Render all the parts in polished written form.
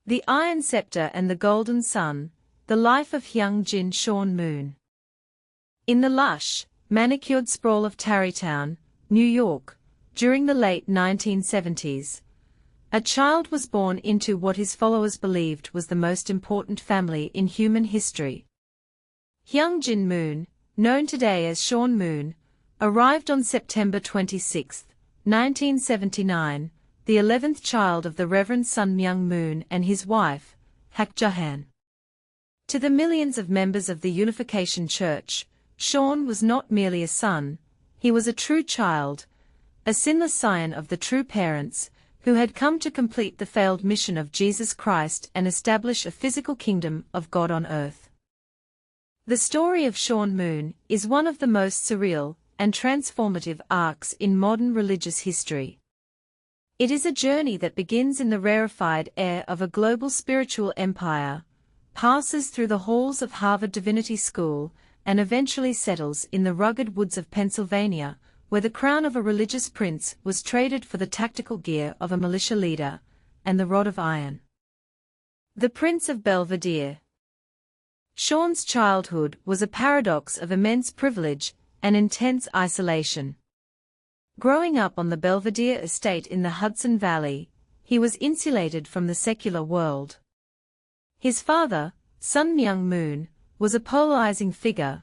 The Iron Scepter and the Golden Sun, The Life of Hyung-jin Moon. In the lush, manicured sprawl of Tarrytown, New York, during the late 1970s, a child was born into what his followers believed was the most important family in human history. Hyung-jin Moon, known today as Sean Moon, arrived on September 26, 1979, the 11th child of the Reverend Sun Myung Moon and his wife, Hak Ja Han. To the millions of members of the Unification Church, Sean was not merely a son, he was a true child, a sinless scion of the true parents, who had come to complete the failed mission of Jesus Christ and establish a physical kingdom of God on earth. The story of Sean Moon is one of the most surreal and transformative arcs in modern religious history. It is a journey that begins in the rarified air of a global spiritual empire, passes through the halls of Harvard Divinity School, and eventually settles in the rugged woods of Pennsylvania, where the crown of a religious prince was traded for the tactical gear of a militia leader, and the rod of iron. The Prince of Belvedere. Sean's childhood was a paradox of immense privilege and intense isolation. Growing up on the Belvedere estate in the Hudson Valley, he was insulated from the secular world. His father, Sun Myung Moon, was a polarizing figure,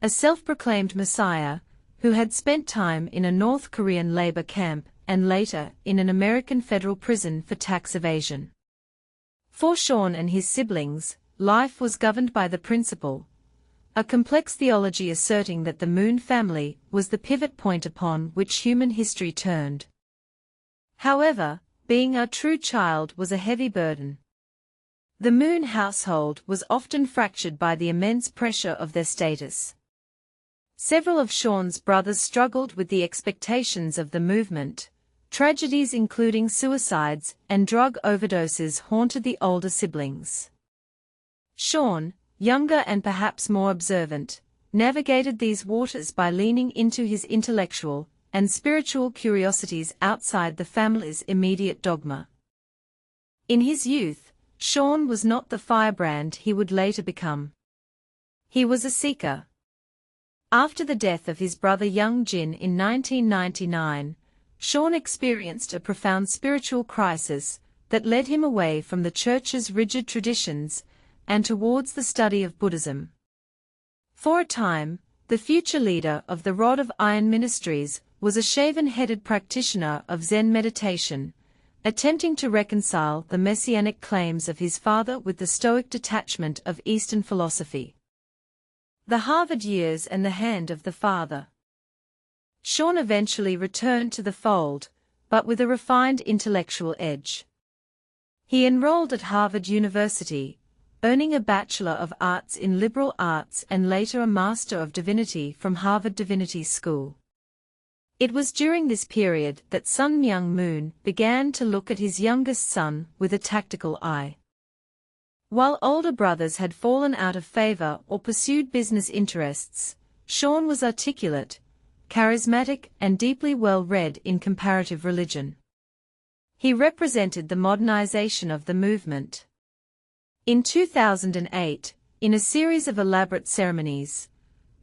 a self-proclaimed messiah, who had spent time in a North Korean labor camp and later in an American federal prison for tax evasion. For Sean and his siblings, life was governed by the principle, a complex theology asserting that the Moon family was the pivot point upon which human history turned. However, being a true child was a heavy burden. The Moon household was often fractured by the immense pressure of their status. Several of Sean's brothers struggled with the expectations of the movement. Tragedies including suicides and drug overdoses haunted the older siblings. Sean, younger and perhaps more observant, navigated these waters by leaning into his intellectual and spiritual curiosities outside the family's immediate dogma. In his youth, Sean was not the firebrand he would later become. He was a seeker. After the death of his brother Hyung-jin in 1999, Sean experienced a profound spiritual crisis that led him away from the church's rigid traditions and towards the study of Buddhism. For a time, the future leader of the Rod of Iron Ministries was a shaven-headed practitioner of Zen meditation, attempting to reconcile the messianic claims of his father with the Stoic detachment of Eastern philosophy. The Harvard years and the hand of the father. Sean eventually returned to the fold, but with a refined intellectual edge. He enrolled at Harvard University, earning a Bachelor of Arts in Liberal Arts and later a Master of Divinity from Harvard Divinity School. It was during this period that Sun Myung Moon began to look at his youngest son with a tactical eye. While older brothers had fallen out of favor or pursued business interests, Sean was articulate, charismatic and deeply well-read in comparative religion. He represented the modernization of the movement. In 2008, in a series of elaborate ceremonies,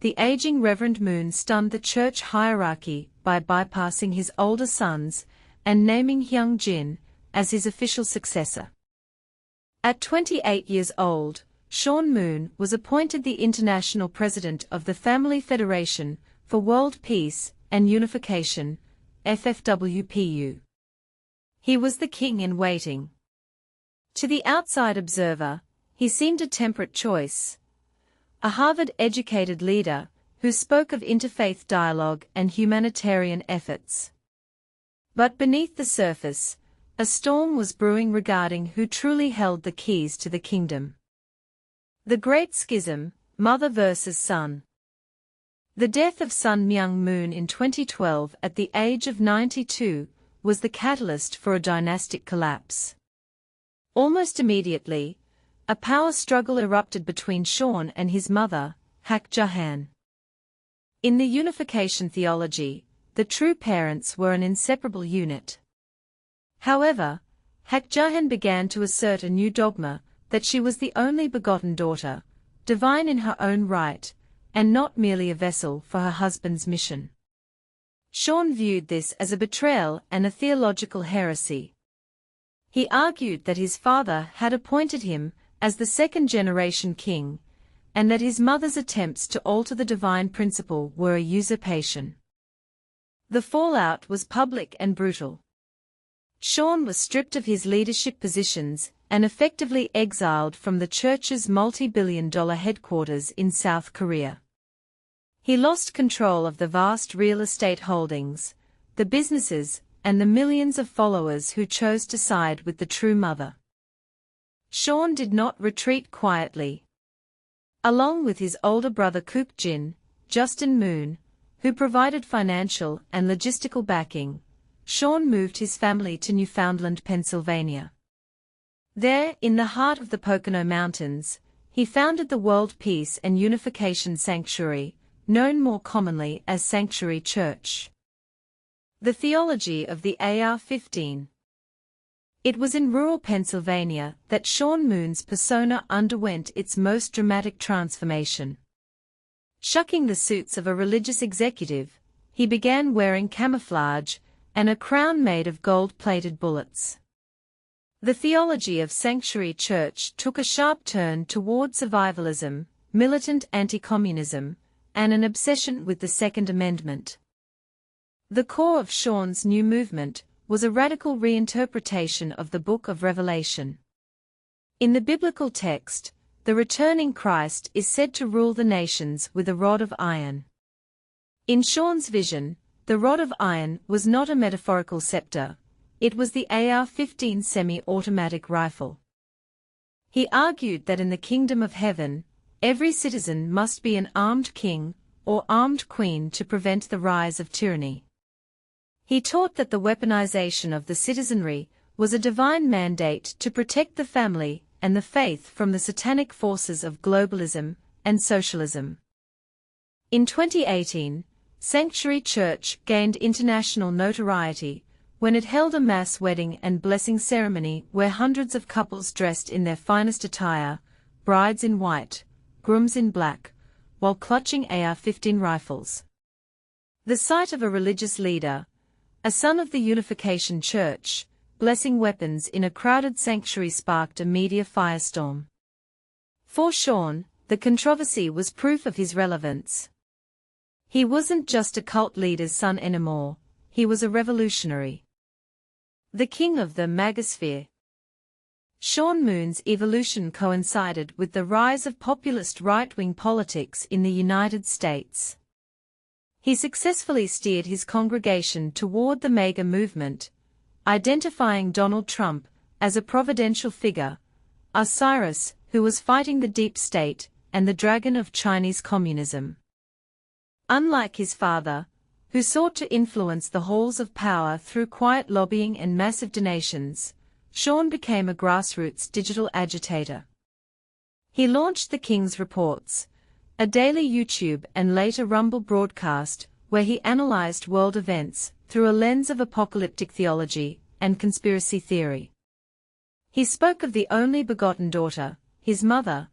the aging Reverend Moon stunned the church hierarchy by bypassing his older sons and naming Hyung-jin as his official successor. At 28 years old, Sean Moon was appointed the international president of the Family Federation for World Peace and Unification, FFWPU. He was the king in waiting. To the outside observer, he seemed a temperate choice. A Harvard-educated leader who spoke of interfaith dialogue and humanitarian efforts. But beneath the surface, a storm was brewing regarding who truly held the keys to the kingdom. The Great Schism, Mother versus Son. The death of Sun Myung Moon in 2012 at the age of 92 was the catalyst for a dynastic collapse. Almost immediately, a power struggle erupted between Sean and his mother, Hak Ja Han. In the unification theology, the true parents were an inseparable unit. However, Hak Ja Han began to assert a new dogma, that she was the only begotten daughter, divine in her own right, and not merely a vessel for her husband's mission. Sean viewed this as a betrayal and a theological heresy. He argued that his father had appointed him as the second-generation king, and that his mother's attempts to alter the divine principle were a usurpation. The fallout was public and brutal. Sean was stripped of his leadership positions and effectively exiled from the church's multi-billion-dollar headquarters in South Korea. He lost control of the vast real estate holdings, the businesses, and the millions of followers who chose to side with the true mother. Sean did not retreat quietly. Along with his older brother Hyung-jin Moon, who provided financial and logistical backing, Sean moved his family to Newfoundland, Pennsylvania. There, in the heart of the Pocono Mountains, he founded the World Peace and Unification Sanctuary, known more commonly as Sanctuary Church. The theology of the AR-15. It was in rural Pennsylvania that Sean Moon's persona underwent its most dramatic transformation. Shucking the suits of a religious executive, he began wearing camouflage and a crown made of gold-plated bullets. The theology of Sanctuary Church took a sharp turn toward survivalism, militant anti-communism, and an obsession with the Second Amendment. The core of Sean's new movement was a radical reinterpretation of the Book of Revelation. In the biblical text, the returning Christ is said to rule the nations with a rod of iron. In Sean's vision, the rod of iron was not a metaphorical scepter, it was the AR-15 semi-automatic rifle. He argued that in the kingdom of heaven, every citizen must be an armed king or armed queen to prevent the rise of tyranny. He taught that the weaponization of the citizenry was a divine mandate to protect the family and the faith from the satanic forces of globalism and socialism. In 2018, Sanctuary Church gained international notoriety when it held a mass wedding and blessing ceremony where hundreds of couples dressed in their finest attire, brides in white, grooms in black, while clutching AR-15 rifles. The sight of a religious leader, a son of the Unification Church, blessing weapons in a crowded sanctuary sparked a media firestorm. For Sean, the controversy was proof of his relevance. He wasn't just a cult leader's son anymore, he was a revolutionary. The king of the magosphere. Sean Moon's evolution coincided with the rise of populist right-wing politics in the United States. He successfully steered his congregation toward the MAGA movement, identifying Donald Trump as a providential figure, Osiris, who was fighting the deep state, and the dragon of Chinese communism. Unlike his father, who sought to influence the halls of power through quiet lobbying and massive donations, Sean became a grassroots digital agitator. He launched the King's Reports, a daily YouTube and later Rumble broadcast where he analyzed world events through a lens of apocalyptic theology and conspiracy theory. He spoke of the only begotten daughter, his mother,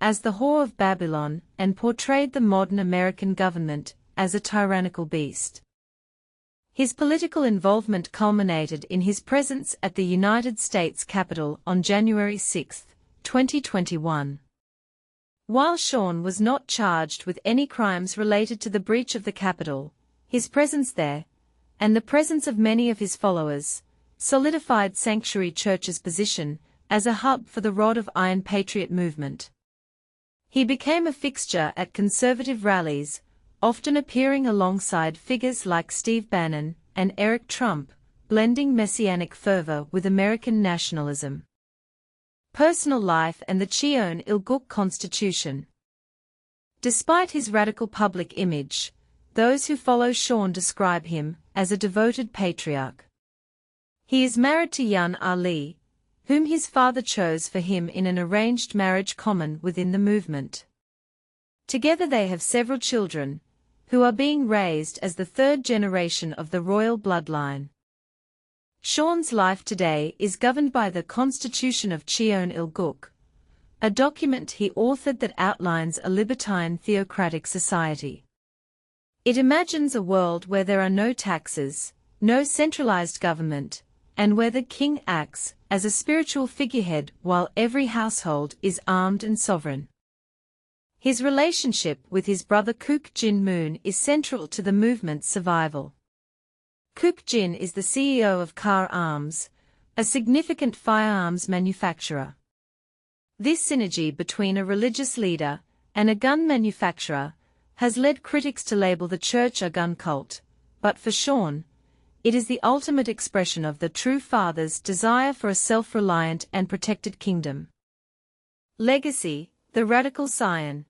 as the whore of Babylon and portrayed the modern American government as a tyrannical beast. His political involvement culminated in his presence at the United States Capitol on January 6, 2021. While Sean was not charged with any crimes related to the breach of the Capitol, his presence there, and the presence of many of his followers, solidified Sanctuary Church's position as a hub for the Rod of Iron Patriot movement. He became a fixture at conservative rallies, often appearing alongside figures like Steve Bannon and Eric Trump, blending messianic fervor with American nationalism. Personal life and the Cheon-il-guk Constitution. Despite his radical public image, those who follow Sean describe him as a devoted patriarch. He is married to Yun Ali, whom his father chose for him in an arranged marriage common within the movement. Together they have several children, who are being raised as the third generation of the royal bloodline. Sean's life today is governed by the Constitution of Cheon-il-guk, a document he authored that outlines a libertine theocratic society. It imagines a world where there are no taxes, no centralized government, and where the king acts as a spiritual figurehead while every household is armed and sovereign. His relationship with his brother Hyung-jin Moon is central to the movement's survival. Hyung-jin is the CEO of Kar Arms, a significant firearms manufacturer. This synergy between a religious leader and a gun manufacturer has led critics to label the church a gun cult, but for Sean, it is the ultimate expression of the true father's desire for a self-reliant and protected kingdom. Legacy: the radical scion.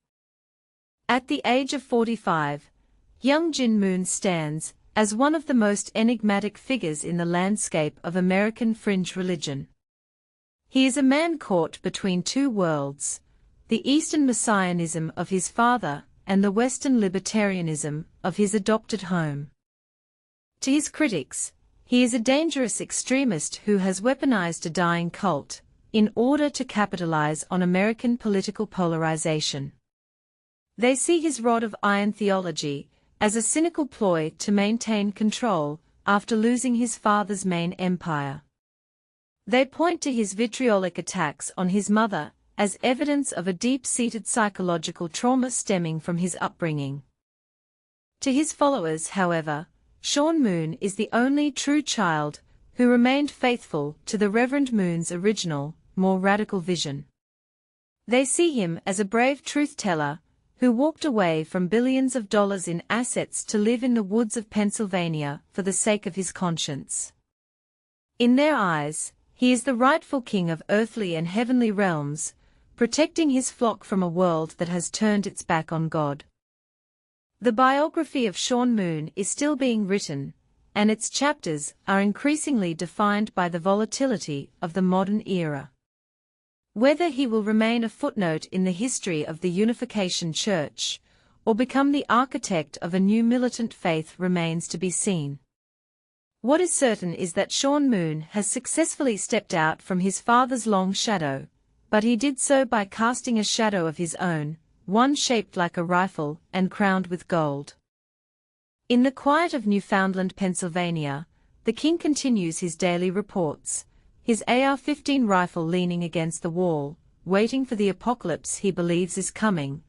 At the age of 45, Hyung-jin Moon stands as one of the most enigmatic figures in the landscape of American fringe religion. He is a man caught between two worlds, the Eastern messianism of his father and the Western libertarianism of his adopted home. To his critics, he is a dangerous extremist who has weaponized a dying cult in order to capitalize on American political polarization. They see his rod of iron theology as a cynical ploy to maintain control after losing his father's main empire. They point to his vitriolic attacks on his mother as evidence of a deep-seated psychological trauma stemming from his upbringing. To his followers, however, Sean Moon is the only true child who remained faithful to the Reverend Moon's original, more radical vision. They see him as a brave truth-teller who walked away from billions of dollars in assets to live in the woods of Pennsylvania for the sake of his conscience. In their eyes, he is the rightful king of earthly and heavenly realms, protecting his flock from a world that has turned its back on God. The biography of Sean Moon is still being written, and its chapters are increasingly defined by the volatility of the modern era. Whether he will remain a footnote in the history of the Unification Church, or become the architect of a new militant faith remains to be seen. What is certain is that Sean Moon has successfully stepped out from his father's long shadow, but he did so by casting a shadow of his own, one shaped like a rifle and crowned with gold. In the quiet of Newfoundland, Pennsylvania, the king continues his daily reports, his AR-15 rifle leaning against the wall, waiting for the apocalypse he believes is coming,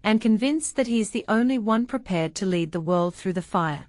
and convinced that he is the only one prepared to lead the world through the fire.